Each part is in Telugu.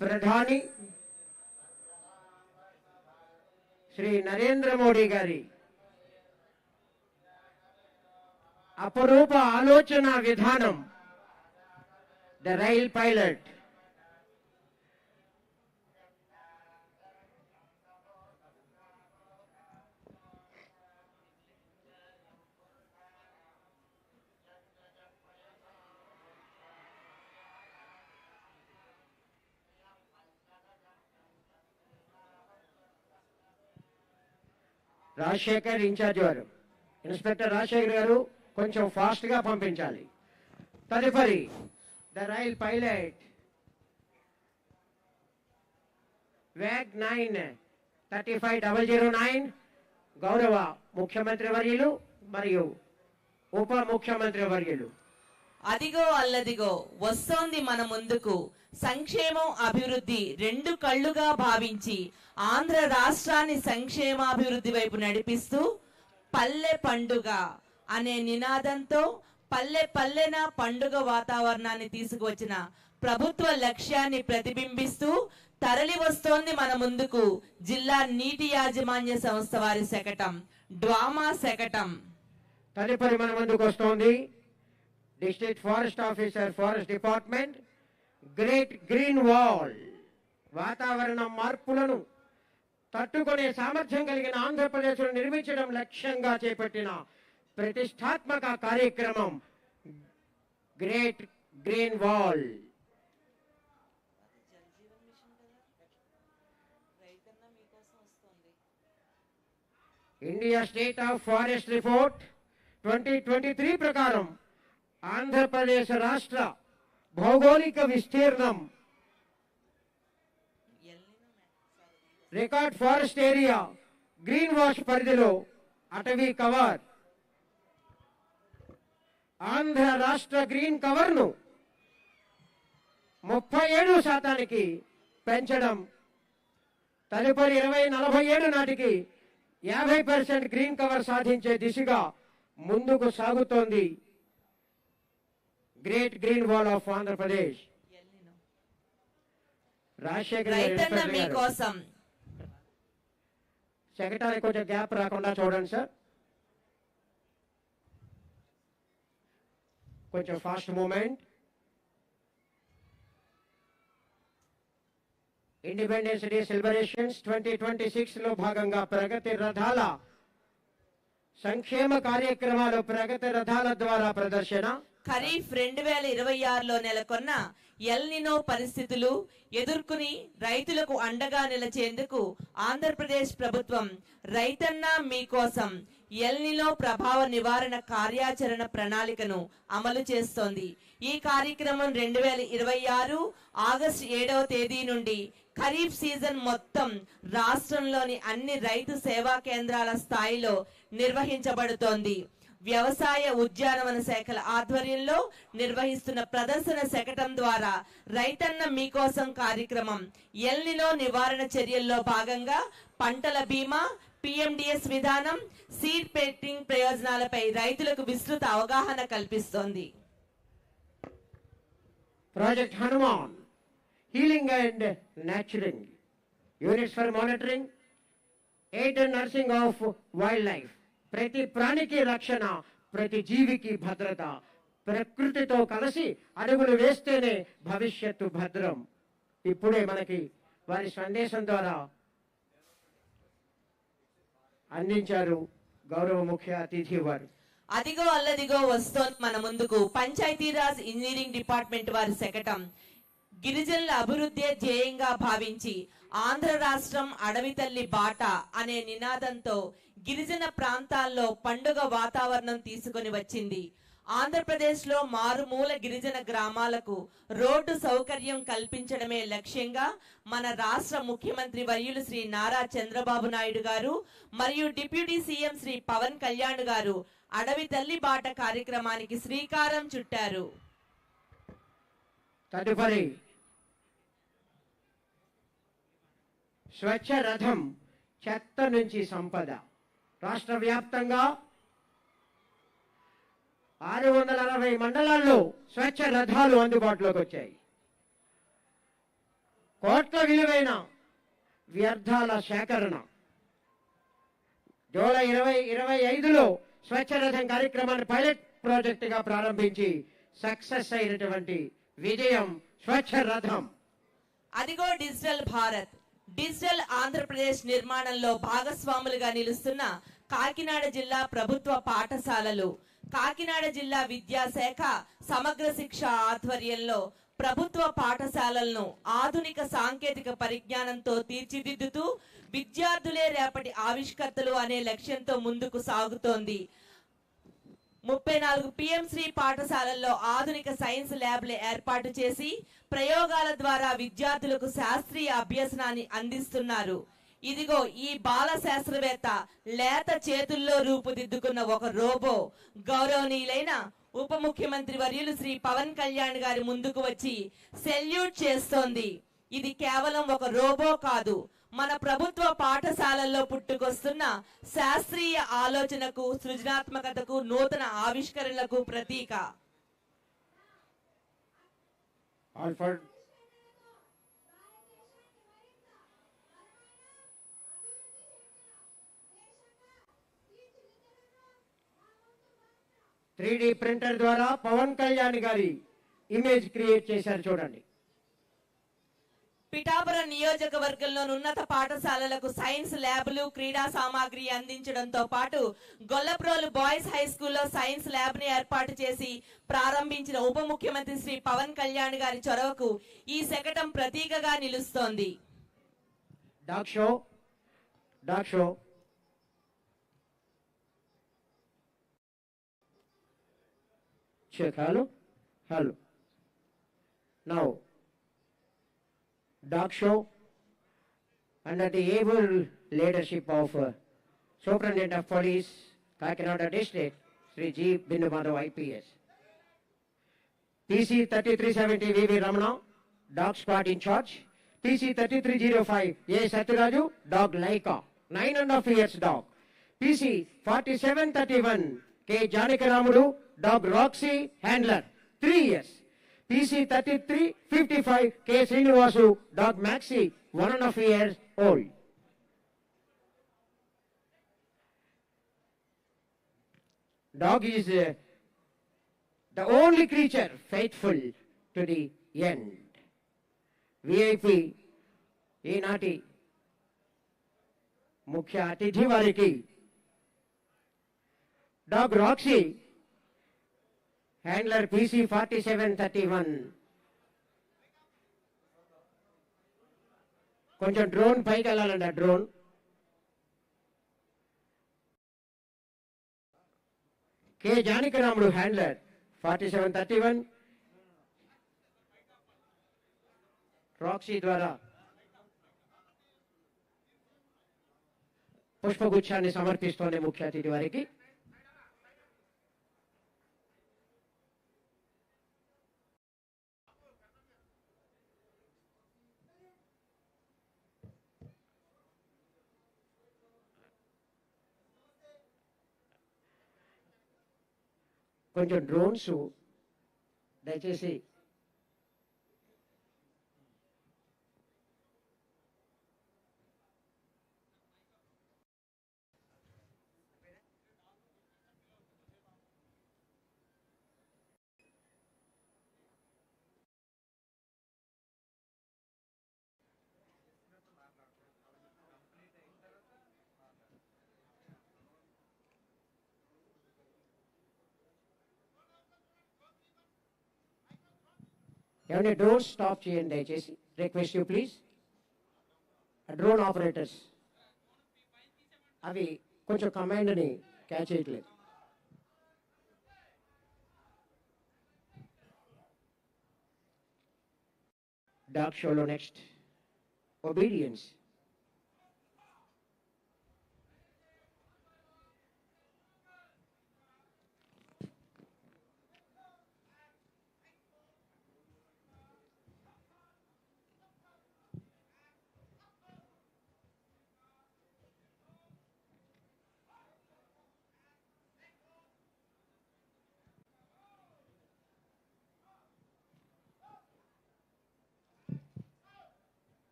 ప్రధాని శ్రీ నరేంద్ర మోడీ గారి అపరూప ఆలోచన విధానం the rail pilot Rajasekhar incharge వారు, ఇన్స్పెక్టర్ రాజశేఖర్ గారు కొంచెం ఫాస్ట్ గా పంపించాలి. తదుపరి ద రైల్ పైలట్ వ్యాగ్ 9-35009 గౌరవ ముఖ్యమంత్రి వర్యులు మరియు ఉప ముఖ్యమంత్రి వర్యులు. అదిగో అల్లదిగో వస్తోంది మన ముందుకు సంక్షేమం అభివృద్ధి రెండు కళ్ళుగా భావించి ఆంధ్ర రాష్ట్రాన్ని సంక్షేమాభివృద్ధి వైపు నడిపిస్తూ పల్లె పండుగ అనే నినాదంతో పల్లె పల్లెన పండుగ వాతావరణాన్ని తీసుకువచ్చిన ప్రభుత్వ లక్ష్యాన్ని ప్రతిబింబిస్తూ తరలి వస్తోంది మన ముందుకు జిల్లా నీటి యాజమాన్య సంస్థ వారి శకటం డ్వామా శకటం. తదుపరి మన ముందుకు వస్తోంది district forest officer forest department great green wall. వాతావరణ మార్పులను తట్టుకునే సామర్థ్యం కలిగిన ఆంధ్రప్రదేశ్ను నిర్మించడం లక్ష్యంగా చేపట్టిన ప్రతిష్టాత్మక కార్యక్రమం great green wall. India state of forest report 2023 ప్రకారం ఆంధ్రప్రదేశ్ రాష్ట్ర భౌగోళిక విస్తీర్ణం record forest area green wash పరిధిలో అటవీ కవర్ ఆంధ్ర రాష్ట్ర గ్రీన్ కవర్ ను 37% పెంచడం, తదుపరి 2047 నాటికి 50% గ్రీన్ కవర్ సాధించే దిశగా ముందుకు సాగుతోంది great green wall of Andhra Pradesh. Rajasekhar మీకోసం శకటానికి కొంచెం గ్యాప్ రాకుండా చూడండి సార్, కొంచెం fast moment. Independence day celebrations 2026 లో భాగంగా ప్రగతి రథాల సంక్షేమ కార్యక్రమాలు ప్రగతి రథాల ద్వారా ప్రదర్శన. ఖరీఫ్ 2026లో నెలకొన్న ఎల్ నినో పరిస్థితులు ఎదుర్కొని రైతులకు అండగా నిలిచేందుకు ఆంధ్రప్రదేశ్ ప్రభుత్వం రైతన్న మీకోసం ఎల్ నినో ప్రభావ నివారణ కార్యాచరణ ప్రణాళికను అమలు చేస్తోంది. ఈ కార్యక్రమం 2026 ఆగస్టు 7వ తేదీ నుండి ఖరీఫ్ సీజన్ మొత్తం రాష్ట్రంలోని అన్ని రైతు సేవా కేంద్రాల స్థాయిలో నిర్వహించబడుతోంది. వ్యవసాయ ఉద్యానవన శాఖల ఆధ్వర్యంలో నిర్వహిస్తున్న ప్రదర్శన శకటం ద్వారా రైతన్న మీకోసం కార్యక్రమం ఎల్ నినో నివారణ చర్యల్లో భాగంగా పంటల బీమా, PMDS విధానం, సీడ్ పెట్టింగ్ ప్రయోజనాలపై రైతులకు విస్తృత అవగాహన కల్పిస్తోంది. Project Hanuman healing and nurturing units for monitoring, aid and nursing of wildlife. ప్రతి ప్రాణికి రక్షణ, ప్రతి జీవికి భద్రత. ప్రకృతితో కలిసి అడుగులు వేస్తేనే భవిష్యత్తు భద్రం. ఇప్పుడే మనకి వారి సందేశం ద్వారా అందించారు గౌరవ ముఖ్య అతిథి వారు. అదిగో అల్లదిగో వస్తోంది మన ముందుకు పంచాయతీరాజ్ ఇంజనీరింగ్ డిపార్ట్మెంట్ వారి శకటం గిరిజనుల అభివృద్ధి ధ్యేయంగా భావించి ఆంధ్ర రాష్ట్రం అడవి తల్లి బాట అనే నినాదంతో గిరిజన ప్రాంతాల్లో పండుగ వాతావరణం తీసుకొని వచ్చింది. ఆంధ్రప్రదేశ్ లో మారుమూల గిరిజన గ్రామాలకు రోడ్డు సౌకర్యం కల్పించడమే లక్ష్యంగా మన రాష్ట్ర ముఖ్యమంత్రి వర్యులు శ్రీ నారా చంద్రబాబు నాయుడు గారు మరియు డిప్యూటీ సీఎం శ్రీ పవన్ కళ్యాణ్ గారు అడవి తల్లి బాట కార్యక్రమానికి శ్రీకారం చుట్టారు. తదుపరి స్వచ్ఛ రథం చెత్త నుంచి సంపద. రాష్ట్ర వ్యాప్తంగా 660 మండలాల్లో స్వచ్ఛ రథాలు అందుబాటులోకి వచ్చాయి. కోట్ల విలువైన వ్యర్థాల సేకరణ. జూలై 2025లో స్వచ్ఛ రథం కార్యక్రమాన్ని పైలట్ ప్రాజెక్టుగా ప్రారంభించి సక్సెస్ అయినటువంటి విజయం స్వచ్ఛ రథం. అదిగో డిజిటల్ భారత్, డిజిటల్ ఆంధ్రప్రదేశ్ నిర్మాణంలో భాగస్వాములుగా నిలుస్తున్న కాకినాడ జిల్లా ప్రభుత్వ పాఠశాలలు. కాకినాడ జిల్లా విద్యాశాఖ సమగ్ర శిక్ష ఆధ్వర్యంలో ప్రభుత్వ పాఠశాలలను ఆధునిక సాంకేతిక పరిజ్ఞానంతో తీర్చిదిద్దుతూ విద్యార్థులే రేపటి ఆవిష్కర్తలు అనే లక్ష్యంతో ముందుకు సాగుతోంది. 34 పిఎంశ్రీ పాఠశాలల్లో ఆధునిక సైన్స్ ల్యాబ్లు ఏర్పాటు చేసి ప్రయోగాల ద్వారా విద్యార్థులకు శాస్త్రీయ అభ్యసనాన్ని అందిస్తున్నారు. ఇదిగో ఈ బాల శాస్త్రవేత్త లేత చేతుల్లో రూపుదిద్దుకున్న ఒక రోబో గౌరవనీయులైన ఉప ముఖ్యమంత్రి వర్యులు శ్రీ పవన్ కళ్యాణ్ గారి ముందుకు వచ్చి సెల్యూట్ చేస్తోంది. ఇది కేవలం ఒక రోబో కాదు, మన ప్రభుత్వ పాఠశాలల్లో పుట్టుకొస్తున్న శాస్త్రీయ ఆలోచనకు, సృజనాత్మకతకు, నూతన ఆవిష్కరణలకు ప్రతీక. ఆల్ఫర్డ్ త్రీ ప్రింటర్ ద్వారా పవన్ కళ్యాణ్ గారి ఇమేజ్ క్రియేట్ చేశారు చూడండి. పిఠాపురం నియోజకవర్గంలోని ఉన్నత పాఠశాలలకు సైన్స్ ల్యాబ్లు, క్రీడా సామాగ్రి అందించడంతో పాటు గొల్లప్రోలు బాయ్స్ హై స్కూల్లో సైన్స్ ల్యాబ్ ని ఏర్పాటు చేసి ప్రారంభించిన ఉప ముఖ్యమంత్రి శ్రీ పవన్ కళ్యాణ్ గారి చొరవకు ఈ శకటం ప్రతీకగా నిలుస్తోంది. Dog show check. Hello. Now, dog show under the able leadership of Superintendent of Police, Kakinada District, Sri G. Bindu IPS. PC 3370 VV Ramana, dog squad in charge. PC 3305 A. Saturaju, dog Laika, 9.5 years dog. PC 4731 K. Janikaramudu, dog Roxy, handler, 3 years. PC 3355 K. Srinivasu, dog Maxi, 1.5 years old. Dog is the only creature faithful to the end. VIP ఈనాటి ముఖ్య అతిథి వారికి డాగ్ రాక్సీ, హ్యాండ్లర్ PC 4731. కొంచెం డ్రోన్ పైకి వెళ్ళాలండి. Drone K. Janakiramudu, handler 4731. Roxy ద్వారా పుష్పగుచ్చాన్ని సమర్పిస్తోంది ముఖ్య అతిథి వారికి. కొంచెం డ్రోన్స్ దయచేసి ఏమైనా డ్రోన్ స్టాప్ చేయండి దయచేసి. Request you please. Drone operators అవి కొంచెం కమాండ్ని క్యాచ్ చేయట్లేదు. డాగ్ షోలో next obedience.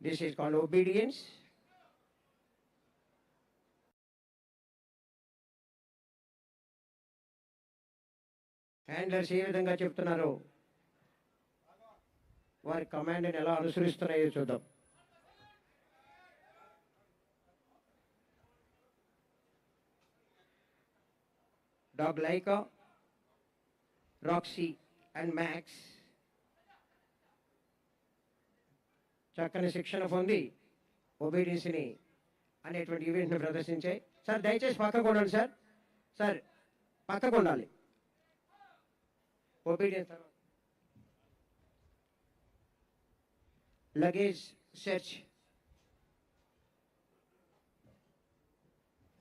This is called obedience. Handlers ఏ విధంగా చెప్తున్నారో వారి కమాండ్ని ఎలా అనుసరిస్తున్నాయో చూద్దాం. Dog Laika, Roxy and Max చక్కని శిక్షణ పొంది ఒబీడియన్స్ని అనేటువంటి ఈవెంట్ని ప్రదర్శించాయి. సార్ దయచేసి పక్కకు ఉండండి సార్. సార్ పక్కకు ఉండాలి. Obedience luggage search